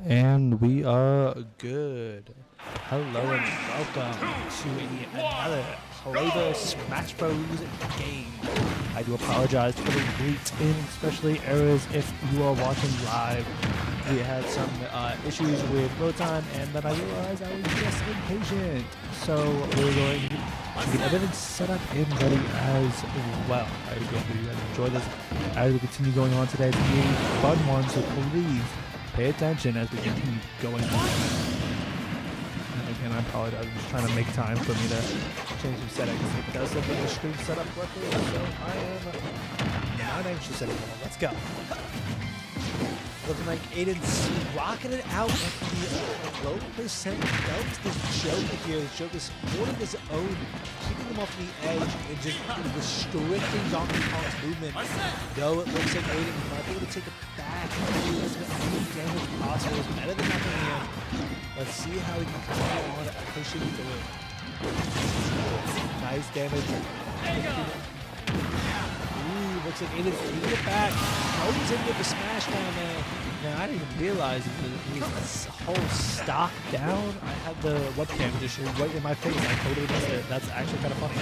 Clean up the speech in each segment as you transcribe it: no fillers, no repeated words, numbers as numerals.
And we are good. Hello and welcome to another PlayVS Smash Bros. Game. I do apologize for the wait in, especially errors if you are watching live. We had some issues with load time, and then I realized I was just impatient. So we're going to get everything set up and ready as well. I hope you guys enjoy this as we continue going on today. It's a really fun one, so please pay attention as we continue going on. And again, I apologize. I'm just trying to make time for me to change some settings. It does look like the screen set up correctly, so I am not anxious anymore. Let's go. Looking like Aiden's rocking it out at the low percent belts. This joke here, the joke is holding his own, keeping him off the edge and just restricting Donkey Kong's movement. Though it looks like Aiden might be able to take it back. As any damage possible is better than nothing here. Let's see how he can come on pushing through. Nice damage. Ooh, looks like Aiden's taking it back. Goes in with the smash down there. Now, I didn't even realize his whole stock down. I had the webcam just right in my face. I totally missed it. That's actually kind of funny.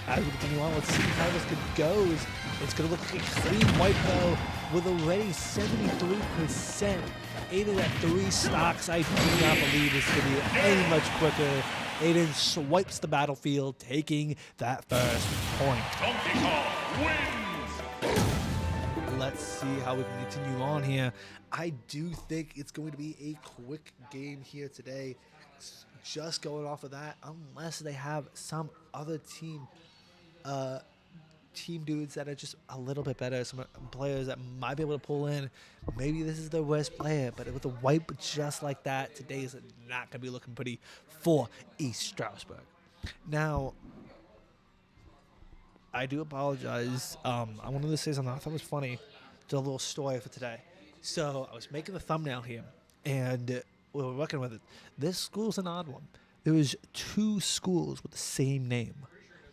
As we continue on, let's see how this goes. It's going to look like a clean wipe, though, with already 73%. Aiden at 3 stocks. I do not believe it's going to be any much quicker. Aiden swipes the battlefield, taking that first point. Donkey Kong wins! Let's see how we can continue on here. I do think it's going to be a quick game here today. Just going off of that, unless they have some other team dudes that are just a little bit better, some players that might be able to pull in. Maybe this is the worst player, but with a wipe just like that, today is not going to be looking pretty for East Stroudsburg. Now, I do apologize. I wanted to say something I thought was funny. It's a little story for today. So I was making the thumbnail here, and we were working with it. This school's an odd one. There was 2 schools with the same name,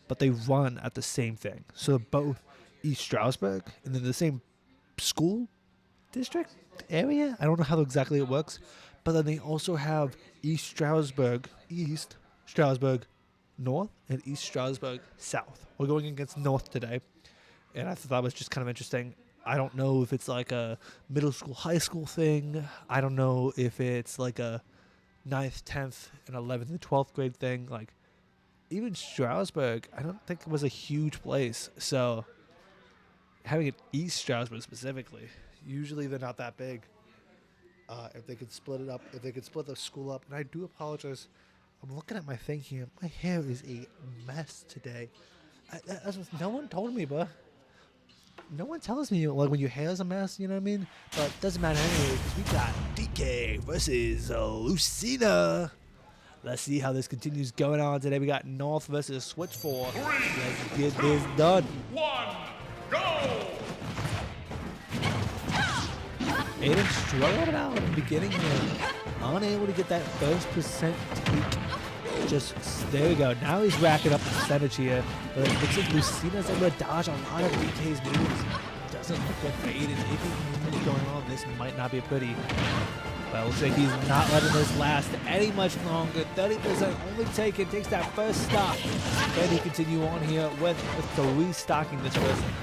but they run at the same thing. So they're both East Stroudsburg, and then the same school district area. I don't know how exactly it works, but then they also have East Stroudsburg North and East Stroudsburg South. We're going against North today, and I thought that was just kind of interesting. I don't know if it's like a middle school, high school thing. I don't know if it's like a 9th, 10th, and 11th and 12th grade thing. Like, even Stroudsburg, I don't think it was a huge place. So, having it East Stroudsburg specifically, usually they're not that big. If they could split it up, if they could split the school up, and I do apologize. I'm looking at my thing here. My hair is a mess today. No one told me, bro. No one tells me like when your hair's a mess, you know what I mean? But it doesn't matter anyway, because we got DK versus Lucina. Let's see how this continues going on today. We got North versus Switch 4. Let's get this done. 1, go! Aiden struggled out in the beginning here. Unable to get that first percent take. Just, there we go. Now he's racking up the percentage here. But it looks like Lucina's able to dodge a lot of DK's moves. Doesn't look good for Aiden. If he moves going on, this might not be pretty. But it looks like he's not letting this last any much longer. 30% only taken. Takes that first stock. Can he continue on here with the restocking this person?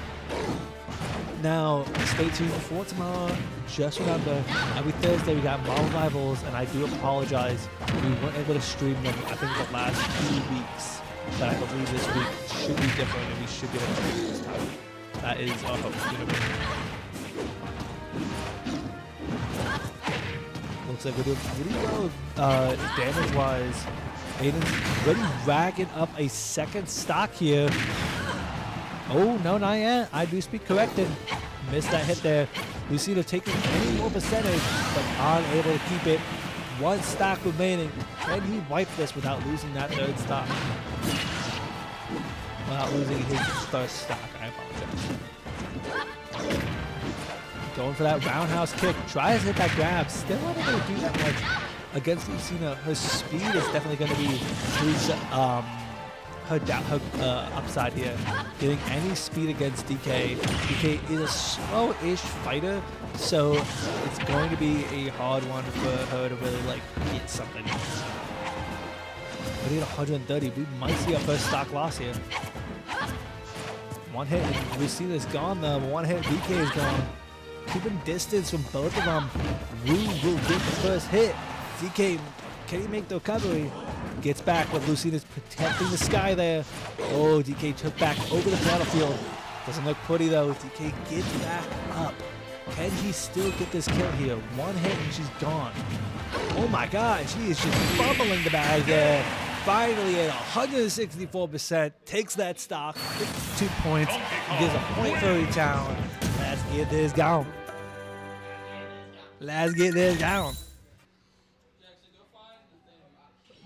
Now, stay tuned for tomorrow. Just remember, every Thursday we got Marvel Rivals, and I do apologize. We weren't able to stream them, I think, the last 2 weeks. But I believe this week should be different, and we should get it this time. That is our hope. Looks like we're doing pretty well damage-wise. Aiden's already racking up a second stock here. Oh, no, not yet. I do speak corrected. Missed that hit there. Lucina taking any more percentage, but unable to keep it. 1 stock remaining. Can he wipe this without losing that 3rd stock? Without losing his 1st stock, I apologize. Going for that roundhouse kick. Tries to hit that grab. Still not able to do that much against Lucina. Her speed is definitely going to be his her upside here. Getting any speed against DK. DK is a slow-ish fighter, so it's going to be a hard one for her to really like hit something. We need 130. We might see our first stock loss here. One hit, and we see this gone though. One hit, DK is gone. Keeping distance from both of them. Wu will get the first hit. DK, can he make the recovery? Gets back, but Lucina's protecting the sky there. Oh, DK took back over the battlefield. Doesn't look pretty though. DK gets back up. Can he still get this kill here? One hit and she's gone. Oh my god, she is just bubbling the bag there. Finally at 164%, takes that stock, 2 points, gives a point for Stroudsburg. Let's get this going. Let's get this going.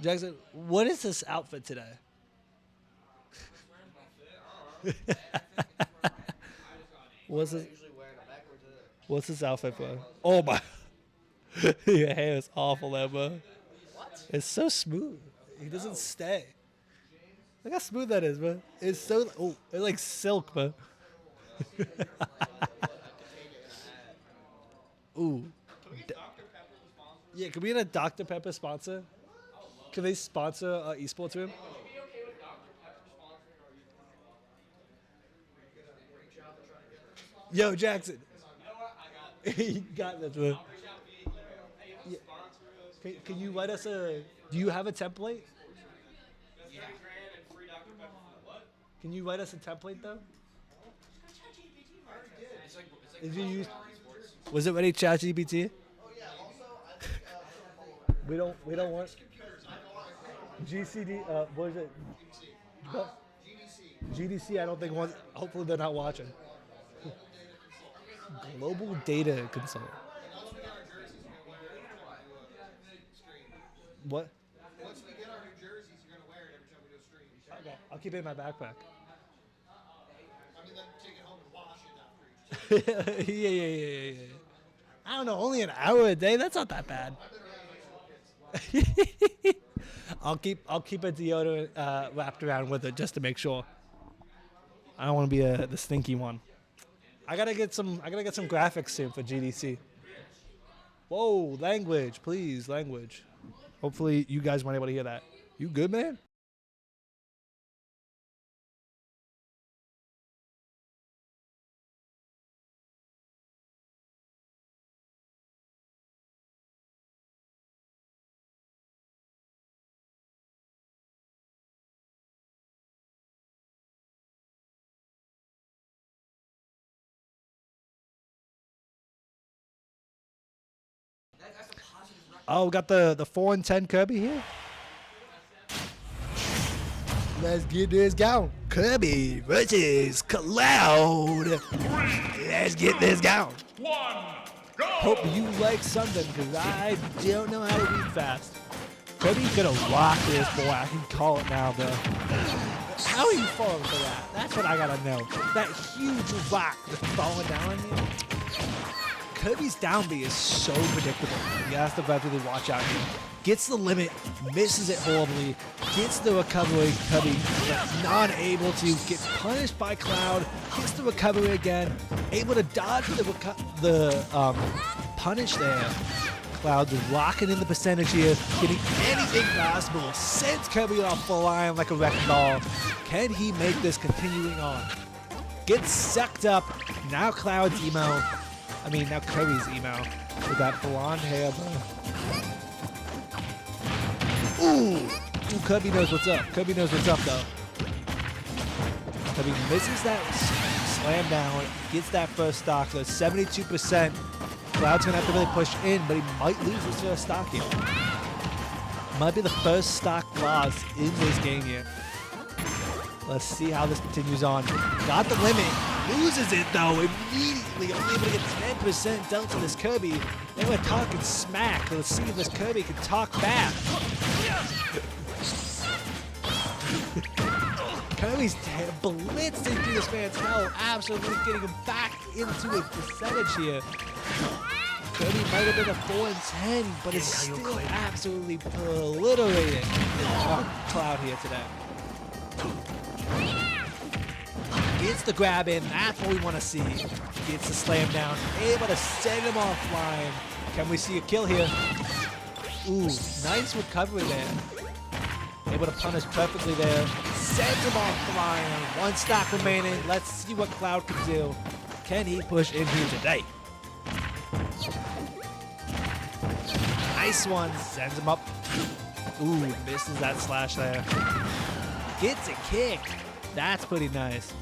Jackson, what is this outfit today? What's this outfit for? Oh my. Your hair is awful there, bro. What? It's so smooth. He doesn't stay. Look how smooth that is, bro. It's so, oh, it's like silk, bro. Ooh. Yeah, can we get a Dr. Pepper sponsor? Can they sponsor esports room? Yo, Jackson. You got this, bro. Yeah. Can you write us a... Do you have a template? Yeah. Can you write us a template, though? Did you use... Was it ready, ChatGPT? We don't want... GCD, what is it? GDC, I don't think wants... Hopefully they're not watching. Global Data Consultant. What? Once we get our new jerseys, you're going to wear it every time we do a stream. Okay, I'll keep it in my backpack. I mean, then take it home and wash it after each. Yeah. I don't know, only an hour a day? That's not that bad. I'll keep a deodorant wrapped around with it just to make sure. I don't want to be the stinky one. I gotta get some graphics soon for GDC. Whoa, language, please, language. Hopefully you guys weren't able to hear that. You good, man? Oh, we got the 4-10 Kirby here. Let's get this going. Kirby versus Cloud. Let's get this going. Go! Hope you like something, because I don't know how to read fast. Kirby's gonna rock this boy. I can call it now, though. How are you falling for that? That's what I gotta know. That huge rock just falling down on you. Kirby's down B is so predictable. You have to really watch out here. Gets the limit, misses it horribly, gets the recovery. Kirby not able to, gets punished by Cloud, gets the recovery again, able to dodge the punish there. Cloud locking in the percentage here, getting anything possible, sends Kirby off the line like a wrecking ball. Can he make this continuing on? Gets sucked up, now Cloud's emo. Now Kirby's emo with that blonde hair, bro. Ooh, Kirby knows what's up. Kirby knows what's up, though. Kirby misses that slam down, gets that first stock, so 72%. Cloud's going to have to really push in, but he might lose his first stock here. Might be the first stock loss in this game here. Let's see how this continues on. Got the limit. Loses it, though, immediately. Only able to get 10% dealt to this Kirby. They were talking smack. Let's see if this Kirby can talk back. Kirby's blitzing through this man's hell, absolutely getting him back into his percentage here. Kirby might have been a 4-10, but it's still absolutely obliterating Cloud here today. Gets the grab in. That's what we want to see. Gets the slam down. Able to send him offline. Can we see a kill here? Ooh, nice recovery there. Able to punish perfectly there. Sends him offline. One stock remaining. Let's see what Cloud can do. Can he push in here today? Nice one. Sends him up. Ooh, misses that slash there. Gets a kick. That's pretty nice.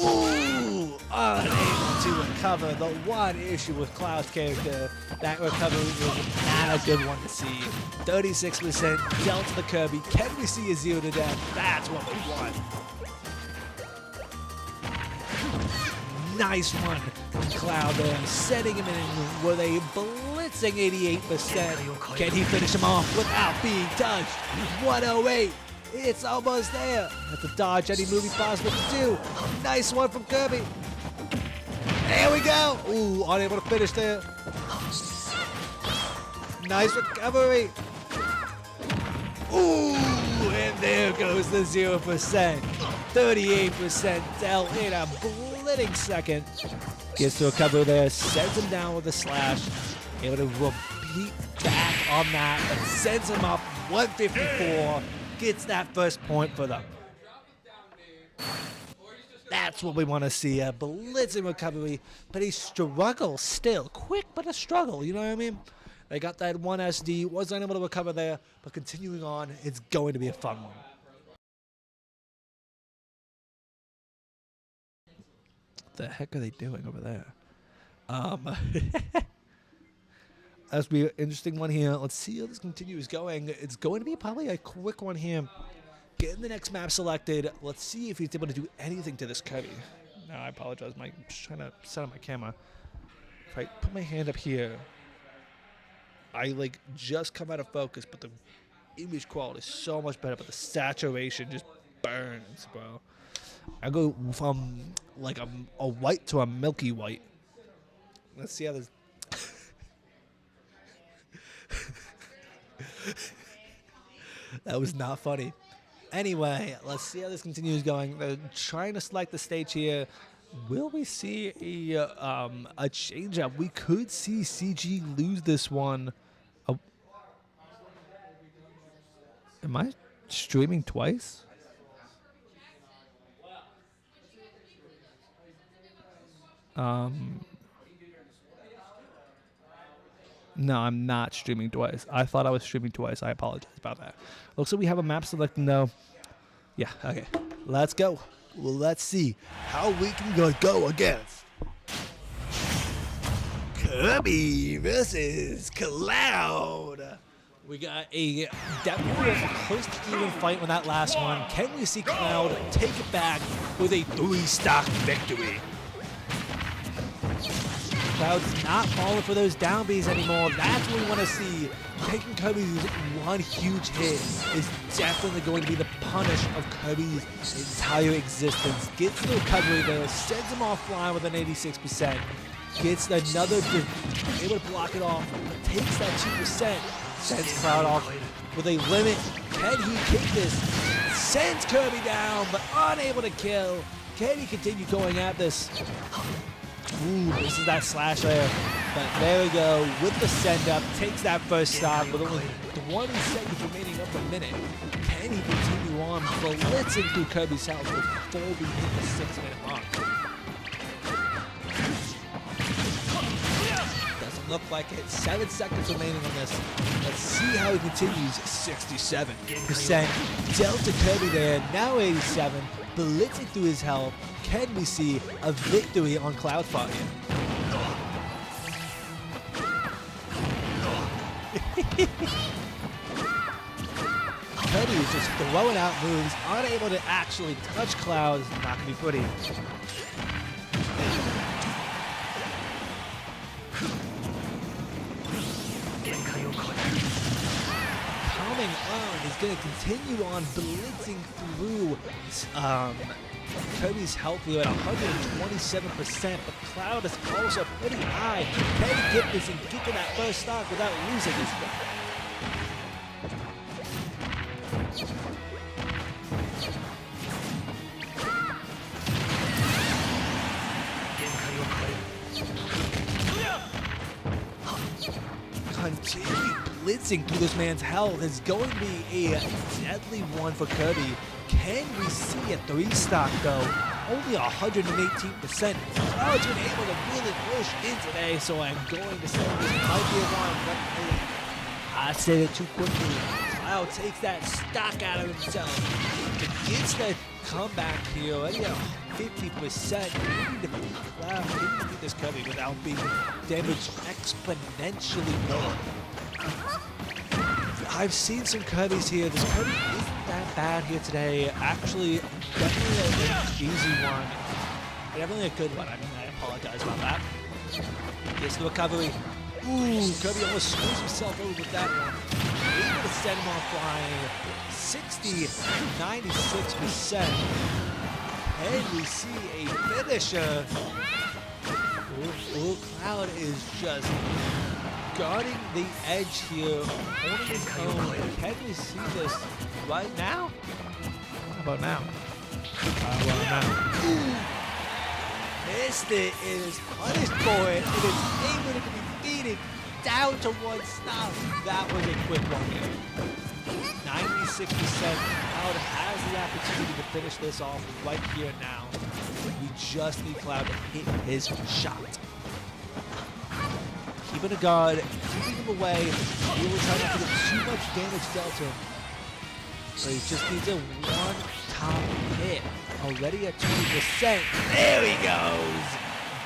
Ooh, unable to recover. The one issue with Cloud's character, that recovery was not a good one to see. 36% dealt to the Kirby. Can we see a 0 to death? That's what we want. Nice one from Cloud there, setting him in with a blitzing 88%. Can he finish him off without being touched? 108. It's almost there. That's a dodge any movie possible to do. Nice one from Kirby. There we go. Ooh, unable to finish there. Nice recovery. Ooh, and there goes the 0%. 38% dealt in a blitting second. Gets to recover there, sends him down with a slash. Able to repeat back on that, and sends him up 154. Gets that first point for them. That's what we want to see, a blitzing recovery, but a struggle still. Quick, but a struggle, you know what I mean? They got that one SD, was unable to recover there, but continuing on, it's going to be a fun one. What the heck are they doing over there? That's be an interesting one here. Let's see how this continues going. It's going to be probably a quick one here. Getting the next map selected. Let's see if he's able to do anything to this Kirby. No, I apologize. I'm just trying to set up my camera. If I put my hand up here, I just come out of focus, but the image quality is so much better, but the saturation just burns, bro. I go from a white to a milky white. Let's see how this. That was not funny. Anyway, let's see how this continues going. They're trying to select the stage here. Will we see a change up? We could see CG lose this one. Oh. Am I streaming twice? No, I'm not streaming twice. I thought I was streaming twice. I apologize about that. Looks like we have a map selecting though. Yeah, okay. Let's go. Well, let's see how we can go against Kirby versus Cloud. We got a definitely close to even fight with that last one. Can we see Cloud take it back with a 3-stock victory? Cloud's not falling for those down Bs anymore. That's what we want to see. Taking Kirby's one huge hit is definitely going to be the punish of Kirby's entire existence. Gets the recovery there, sends him offline with an 86%. Gets another, able to block it off, but takes that 2%. Sends Cloud off with a limit. Can he kick this? Sends Kirby down, but unable to kill. Can he continue going at this? Ooh, this is that slash there. But there we go, with the send-up, takes that first stock with only 20 seconds remaining of the minute. Can he continue on blitzing through Kirby's house before we hit the 6-minute mark? Doesn't look like it. 7 seconds remaining on this. Let's see how he continues. 67%. Delta Kirby there, now 87. Blitzing through his health. Can we see a victory on Cloud Fire? Kirby is just throwing out moves, unable to actually touch Cloud. It's not going to be pretty. Coming on, he's going to continue on blitzing through Kirby's health here at 127%, but Cloud is also pretty high. Can he get this and get to that first stock without losing his breath? completely blitzing through this man's health. It's going to be a deadly one for Kirby. Can we see a 3-stock though? Only 118%. Cloud's been able to really push in today, so I'm going to say this might be a one. But I said it too quickly. Cloud takes that stock out of himself. Begins the comeback here. Already at 50%. We need to beat Cloud. We need to beat this Kirby without being damaged exponentially more. I've seen some Kirby's here. This Kirby isn't that bad here today. Actually, definitely an easy one. Definitely a good one. I mean, I apologize about that. Gets the recovery. Ooh, Kirby almost screws himself over with that one. Able to send him off flying 60-96%. And we see a finisher. Ooh, Cloud is just guarding the edge here, holding his own. Can we see this right now? How about now? Missed it. It is punished for it. It is able to be beaten down to 1 stop. That was a quick one here. 96%. Cloud has the opportunity to finish this off right here now. We just need Cloud to hit his shot. Keeping a guard, keeping him away. He will try not to get too much damage dealt to him. So he just needs a one-top hit. Already at 20%. There he goes!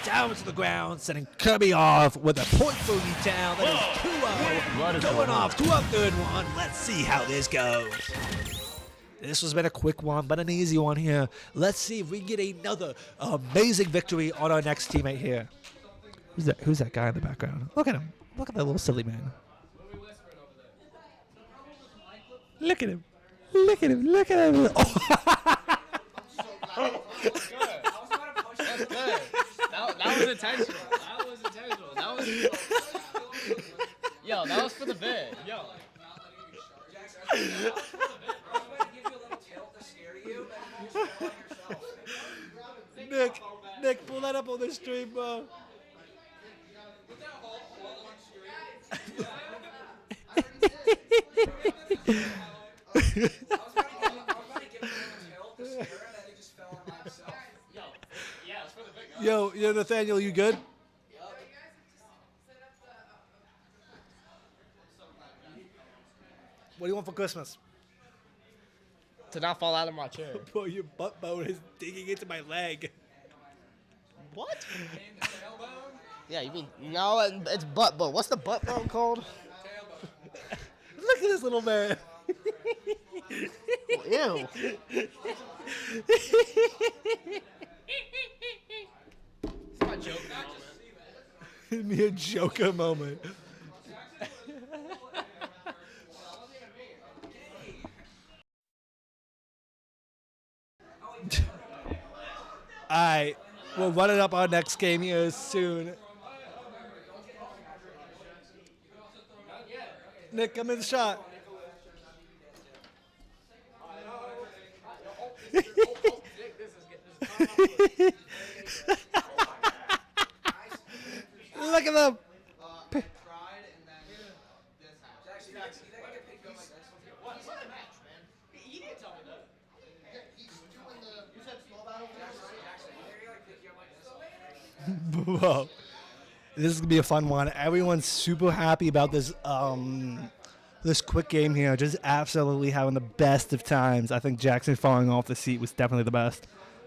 Down to the ground, sending Kirby off with a point boogie down. That is 2-0. Going off to a third one. Let's see how this goes. This has been a quick one, but an easy one here. Let's see if we can get another amazing victory on our next teammate here. Who's that guy in the background? Look at him. Look at that little silly man. Look at him. Look at him. Look at him. Oh. That's good. That was intentional. That was Yo, that was for the bid. Yo. Nick, pull that up on the stream, bro. Yo, Nathaniel, you good? What do you want for Christmas? To not fall out of my chair. Bro, your butt bone is digging into my leg. What? Yeah, you mean no? It's butt bone. What's the butt bone called? Look at this little man. Ew. It's my joke moment. Me a Joker moment. Alright, we'll run it up our next game here soon. Nick, come in the shot. Look at them. Whoa. This is gonna be a fun one. Everyone's super happy about this this quick game here. Just absolutely having the best of times. I think Jackson falling off the seat was definitely the best.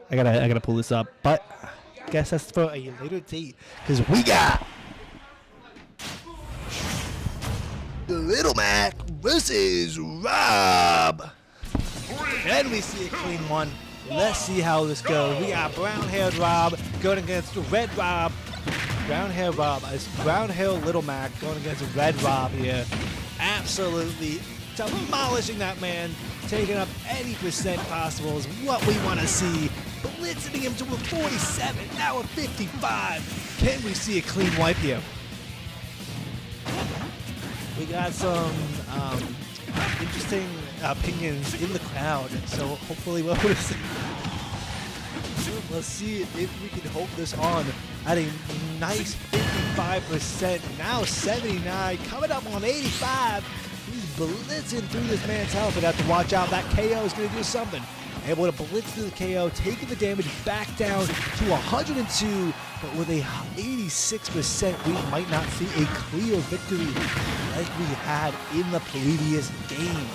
I gotta pull this up, but I guess that's for a later date because we got the Little Mac versus Rob. And we see a clean one. Let's see how this goes. We got brown-haired Rob going against red Rob. Brown-haired Rob. It's brown-haired Little Mac going against red Rob here. Absolutely demolishing that man. Taking up any percent possible is what we want to see. Blitzing him to a 47, now a 55. Can we see a clean wipe here? We got some interesting opinions in the crowd, so hopefully we'll see. Let's see if we can hold this on at a nice 55. 75%, now 79, coming up on 85. He's blitzing through this man's health, but have to watch out. That KO is going to do something. Able to blitz through the KO, taking the damage back down to 102, but with a 86%, we might not see a clear victory like we had in the previous game.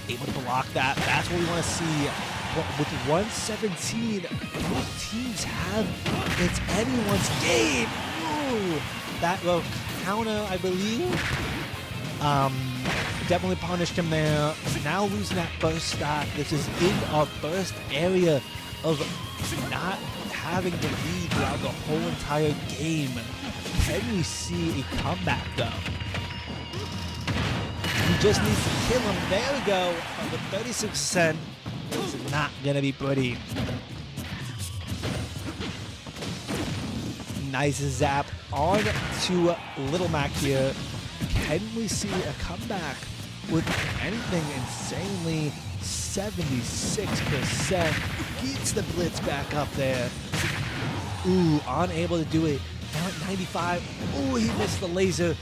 Able to block that. That's what we want to see. But with 117, both teams have, it's anyone's game. Ooh, that will counter, I believe. Definitely punished him there. Now losing that first stock. This is in our first area of not having the lead throughout the whole entire game. Can we see a comeback though? He just needs to kill him. There we go. With 36%. This is not gonna be pretty. Nice zap on to Little Mac here. Can we see a comeback with anything insanely 76%? Gets the blitz back up there. Ooh, unable to do it. Now at 95. Ooh, he missed the laser.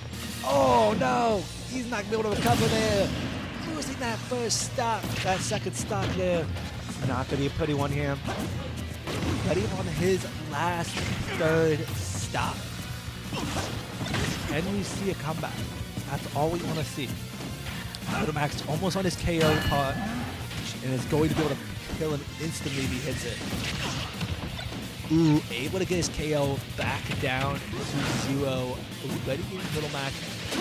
Oh no, he's not gonna be able to recover there. Losing that first stop, that second stop there. It's not gonna be a pretty one here. Ready on his last third stop. Can we see a comeback? That's all we want to see. Little Mac's almost on his KO part, and is going to be able to kill him instantly if he hits it. Ooh, able to get his KO back down to 0. Ready Little Mac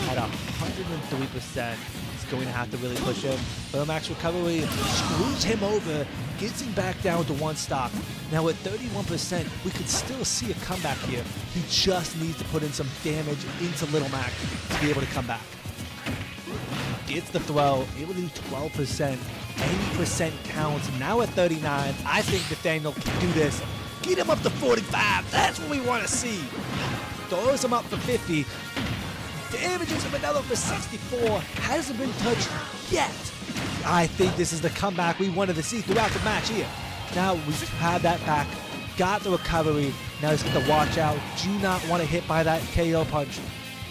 at 103%. He's going to have to really push him. Little Mac's recovery screws him over, gets him back down to 1 stock. Now at 31%, we could still see a comeback here. He just needs to put in some damage into Little Mac to be able to come back. Gets the throw, able to do 12%, 80% counts. Now at 39, I think Nathaniel can do this. Get him up to 45, that's what we want to see. Throws him up for 50, damages him another for 64, hasn't been touched yet. I think this is the comeback we wanted to see throughout the match here. Now we've had that back, got the recovery, now he's got to watch out. Do not want to hit by that KO punch.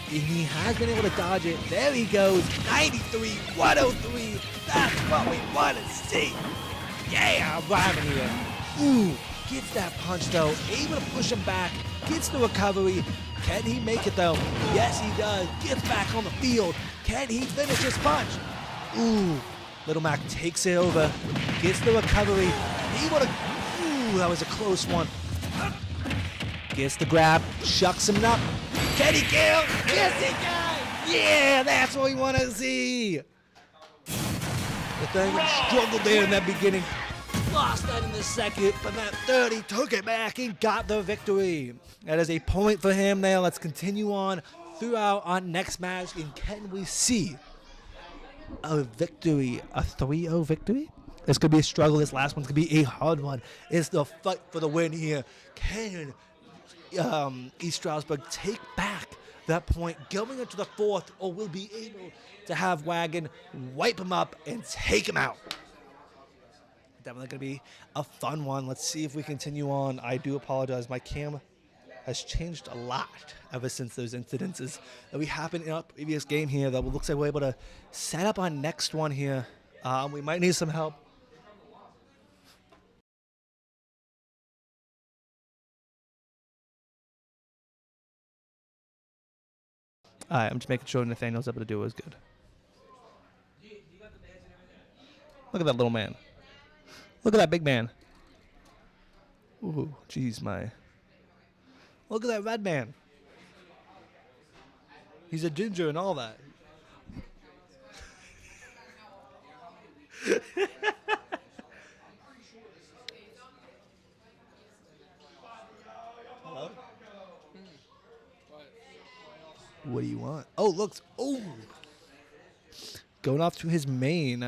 He has been able to dodge it. There he goes, 93, 103. That's what we want to see. Yeah, rhyming here. Ooh, gets that punch though, able to push him back, gets the recovery. Can he make it though? Yes, he does. Gets back on the field. Can he finish his punch? Ooh, Little Mac takes it over, gets the recovery. Able to, ooh, that was a close one. Gets the grab, shucks him up. Can he kill? Yes, he can! Yeah, that's what we want to see. The thing struggled there in that beginning. Lost that in the second, but that 30 took it back and got the victory. That is a point for him there. Let's continue on throughout our next match. And can we see a victory, a 3-0 victory? This could be a struggle. This last one's going to be a hard one. It's the fight for the win here. Can East Stroudsburg take back that point going into the 4th, or will be able to have Wagon wipe him up and take him out? Definitely going to be a fun one. Let's see if we continue on. I do apologize. My cam has changed a lot ever since those incidences that we happened in our previous game here. That looks like we're able to set up our next one here. We might need some help. All right, I'm just making sure Nathaniel's able to do what was good. Look at that little man. Look at that big man. Ooh, jeez, my. Look at that red man. He's a ginger and all that. Hello? What do you want? Oh, looks. Oh. Going off to his main.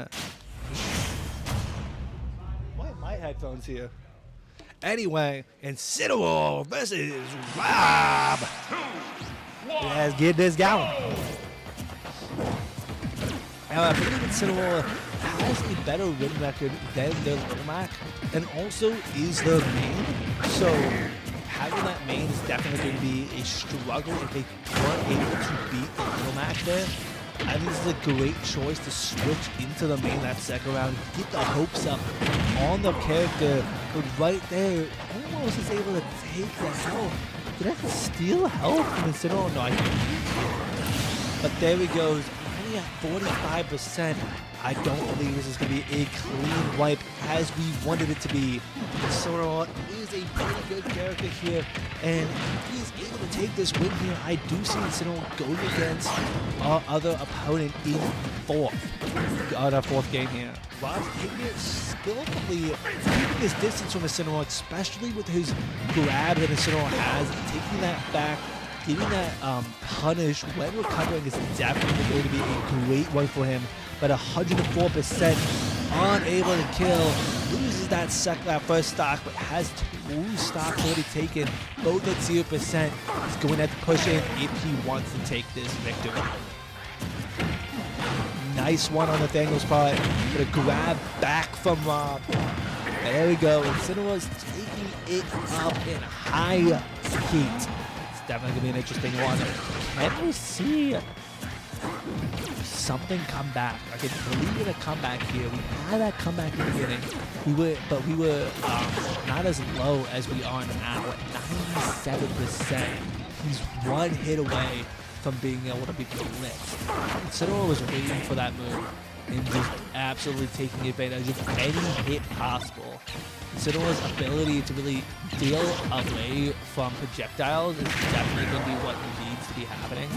Why are my headphones here? Anyway, Incineroar versus Rob. Let's get this going. I believe Incineroar has a better win record than the Little Mac, and also is the main. So having that main is definitely going to be a struggle if they weren't able to beat the little match there. I think this is a great choice to switch into the main that second round, keep the hopes up on the character, but right there, almost is able to take the health. Did I steal health from Incineroar? No, I didn't. But there he goes, only at 45%. I don't believe this is going to be a clean wipe as we wanted it to be. Incineroar is a pretty good character here, and if he's able to take this win here, I do see Incineroar going against our other opponent in our fourth game here. Rob's taking it skillfully, keeping his distance from Incineroar, especially with his grab that Incineroar has, taking that back. Getting that punish when recovering is definitely going to be a great one for him. But 104% unable to kill, loses that first stock, but has 2 stocks already taken, both at 0%. He's going to have to push in if he wants to take this victory. Nice one on Nathaniel's part, but a grab back from Rob. There we go. Incineroar's taking it up in high heat. Definitely gonna be an interesting one. Can we see something come back? I can believe in a comeback here. We had that comeback in the beginning. We were not as low as we are now at 97%. He's one hit away from being able to be blitzed. Incineroar was waiting for that move and just absolutely taking advantage of any hit possible. Incineroar's ability to really deal away from projectiles is definitely going to be what needs to be happening.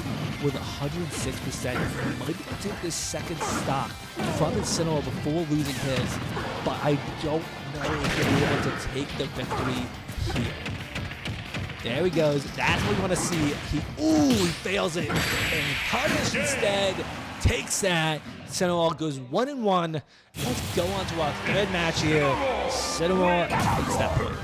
With 106%, he might be able to take this second stock from Incineroar before losing his, but I don't know if he'll be able to take the victory here. There he goes. That's what we want to see. He fails it. And Punish instead takes that. Incineroar goes 1-1. Let's go on to our third match here. Incineroar takes that point.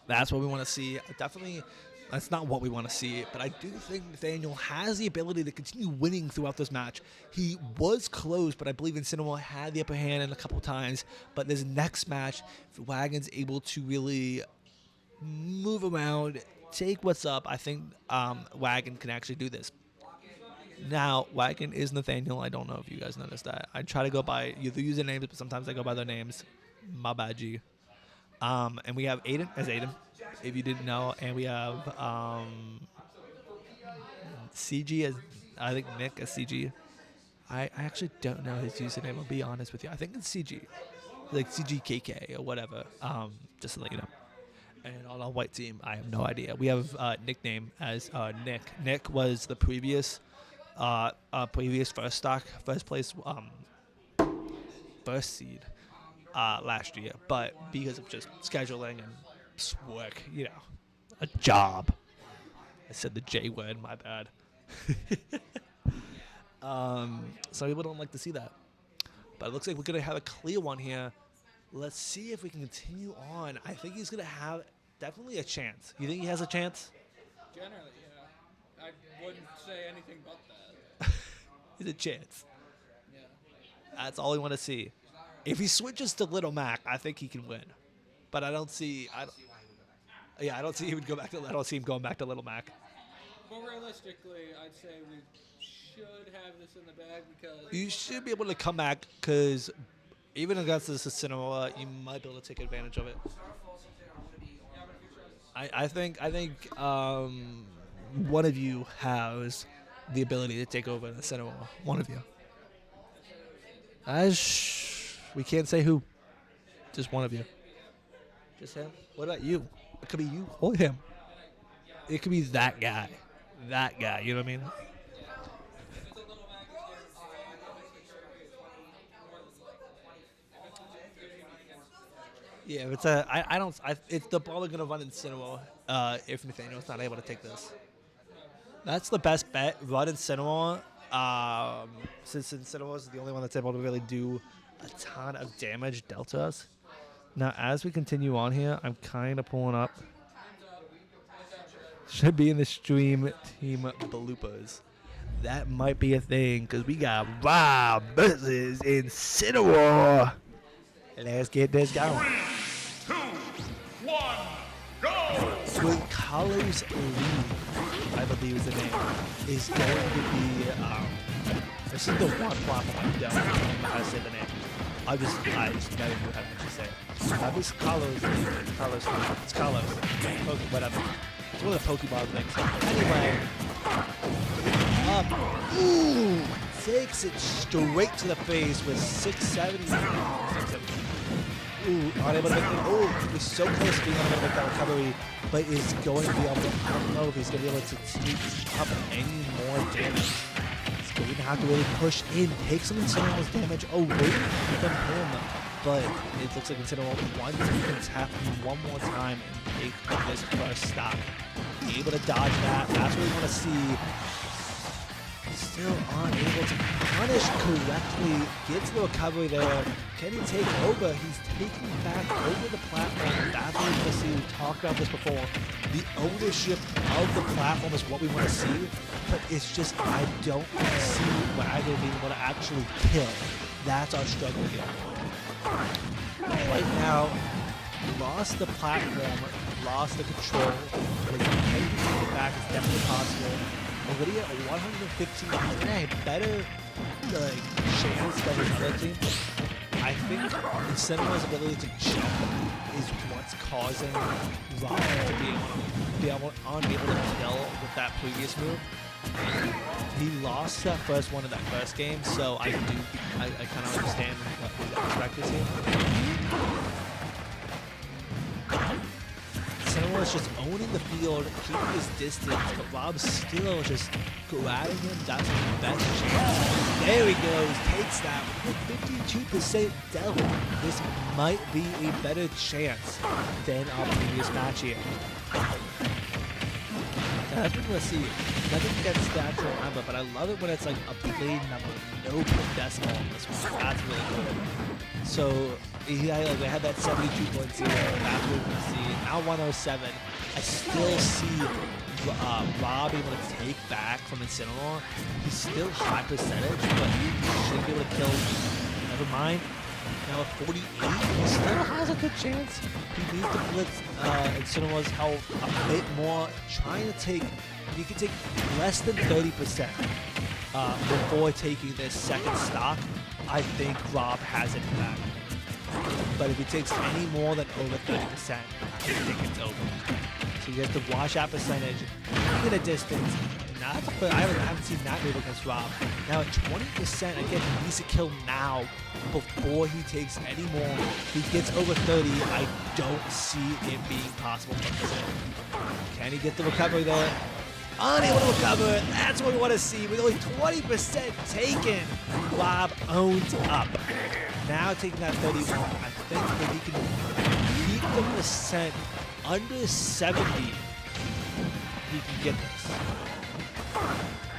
That's what we want to see. Definitely, that's not what we want to see, but I do think Nathaniel has the ability to continue winning throughout this match. He was close, but I believe Incineroar had the upper hand in a couple times. But this next match, if Wagon's able to really move around, take what's up, I think Wagon can actually do this. Now, Wagon is Nathaniel. I don't know if you guys noticed that. I try to go by the usernames, but sometimes I go by their names. My bad, G. And we have Aiden as Aiden, if you didn't know. And we have CG as, I think, Nick as CG. I actually don't know his username, I'll be honest with you. I think it's CG. Like CGKK or whatever, just to let you know. And on our white team, I have no idea. We have nickname as Nick. Nick was the previous first place, first seed last year, but because of just scheduling and work, a job. I said the J word, my bad. So people don't like to see that, but it looks like we're gonna have a clear one here. Let's see if we can continue on. I think he's gonna have definitely a chance. You think he has a chance? Generally, yeah. I wouldn't say anything but that. He's a chance. Yeah. That's all we want to see. If he switches to Little Mac, I think he can win. But I don't see. I don't see he would go back to. I don't see him going back to Little Mac. But realistically, I'd say we should have this in the bag because You should be able to come back because even against this Incineroar, you might be able to take advantage of it. I think one of you has the ability to take over the Incineroar. One of you. We can't say who. Just one of you. Just him. What about you? It could be you or him. It could be that guy. That guy. You know what I mean? Yeah, it's they're probably gonna run Incineroar if Nathaniel's not able to take this. That's the best bet. Run Incineroar, since Incineroar is the only one that's able to really do a ton of damage dealt to us. Now, as we continue on here, I'm kind of pulling up. Should be in the stream team bloopers. That might be a thing because we got Rob versus Incineroar. Let's get this going. 3, 2, 1, go! with Carlos Lee, I believe is the name, is going to be, this is the one platform I don't know how to say the name. I just never knew how to say it. This Carlos Lee, it's Carlos, whatever. It's one of the Pokemon things. Anyway, ooh, takes it straight to the face with 670. Ooh, unable to make it. Oh, he's so close to being able to make that recovery, but is going to be able to, I don't know if he's going to be able to take up any more damage. He's going to have to really push in, take some Incineroar's damage away from him, but it looks like Incineroar wants to tap him one more time and take this first stock. Able to dodge that. That's what we want to see. Still unable to punish correctly. Gets the recovery there. Can he take over? He's taking back over the platform. That's what we want to see. We talked about this before. The ownership of the platform is what we want to see, but it's just I don't see Wagner being able to actually kill. That's our struggle here. Right now, lost the platform, lost the control. But can he take it back? It's definitely possible. Already at 115, a better chance than his other team. I think Incineroar's ability to jump is what's causing Rob to be unable to kill with that previous move. He lost that first one in that first game, so I kind of understand what his expected here. Incineroar is just owning the field, keeping his distance, but Rob's still just grabbing him. That's the best chance. There he goes, takes that with 52% delta. This might be a better chance than our previous match here. That's what we'll see. Nothing against the actual number, but I love it when it's like a played number, no decimal on this one. That's really good. So we had that 72.0. That's what we see. Now 107. I still see Rob able to take back from Incineroar. He's still high percentage, but he should be able to kill. Never mind. Now at 48, he still has a good chance. He needs to blitz Incineroar's health a bit more. Trying to take, he can take less than 30% before taking this second stock. I think Rob has it back. But if he takes any more than over 30%, I think it's over. So he has to watch that percentage, keep it a distance. I haven't seen that move against Rob. Now at 20%, again, he needs to kill now before he takes any more. If he gets over 30, I don't see it being possible for him. Can he get the recovery there? Unable to recover. That's what we want to see. With only 20% taken, Rob owns up. Now taking that 31, I think that he can keep the percent under 70. He can get this.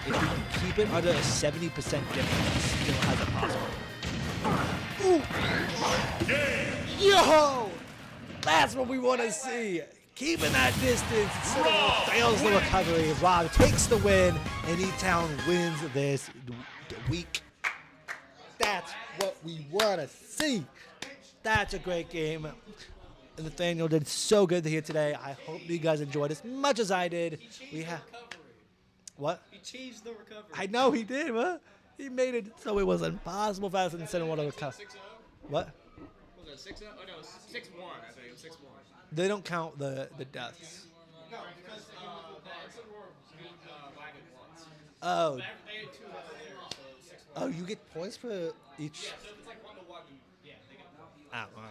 If he can keep it under a 70% difference, he still has it possible. Ooh. Yo! That's what we want to see. Keeping that distance. Fails the recovery. Rob takes the win, and E-Town wins this week. That's what we want to see. That's a great game. And Nathaniel did so good here today. I hope you guys enjoyed as much as I did. We have what? He changed the recovery. I know he did, huh? He made it so it was impossible for us to send one to recover. 6-0? What? Was it 6-0? Oh no, 6-1. I think it was 6-1. They don't count the deaths. No, because Incineroar beat Wagon once. Oh. They had 2 earlier, so 6-1. Oh, you get points for each. Yeah, so if it's like 1-1, yeah, they get points. Oh, wow.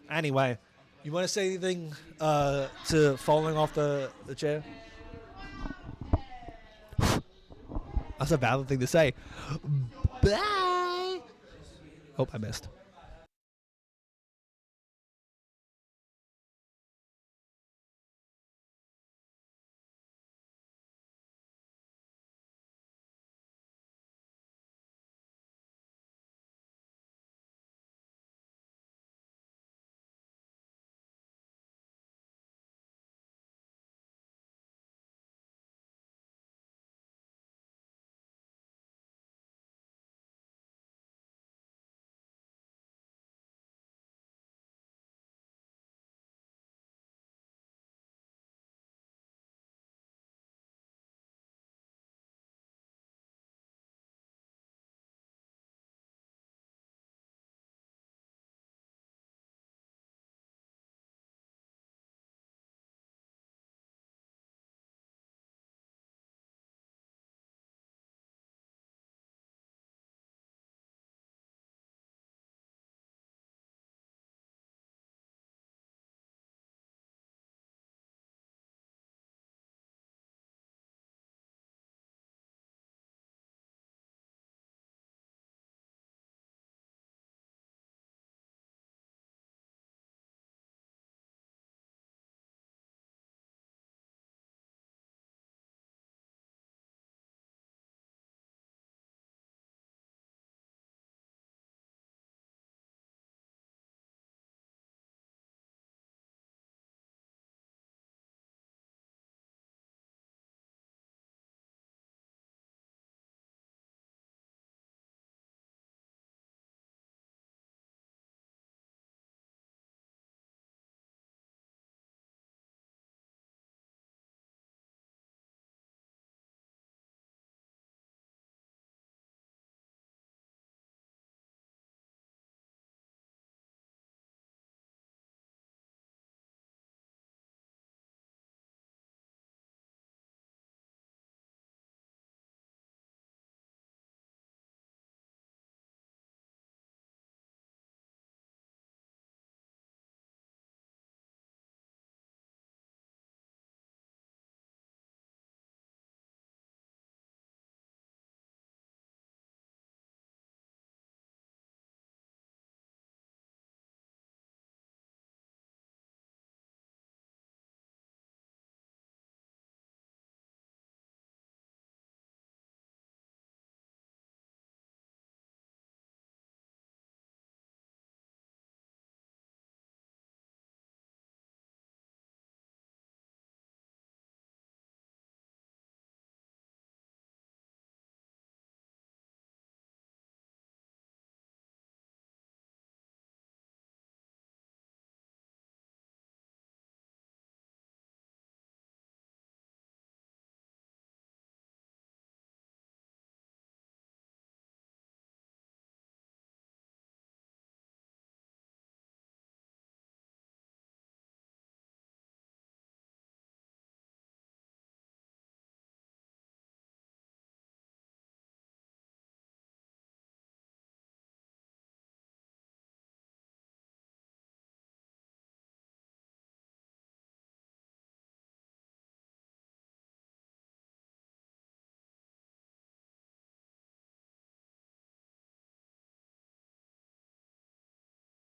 Anyway, you want to say anything to falling off the chair? That's a valid thing to say. Bye. Oh, I missed.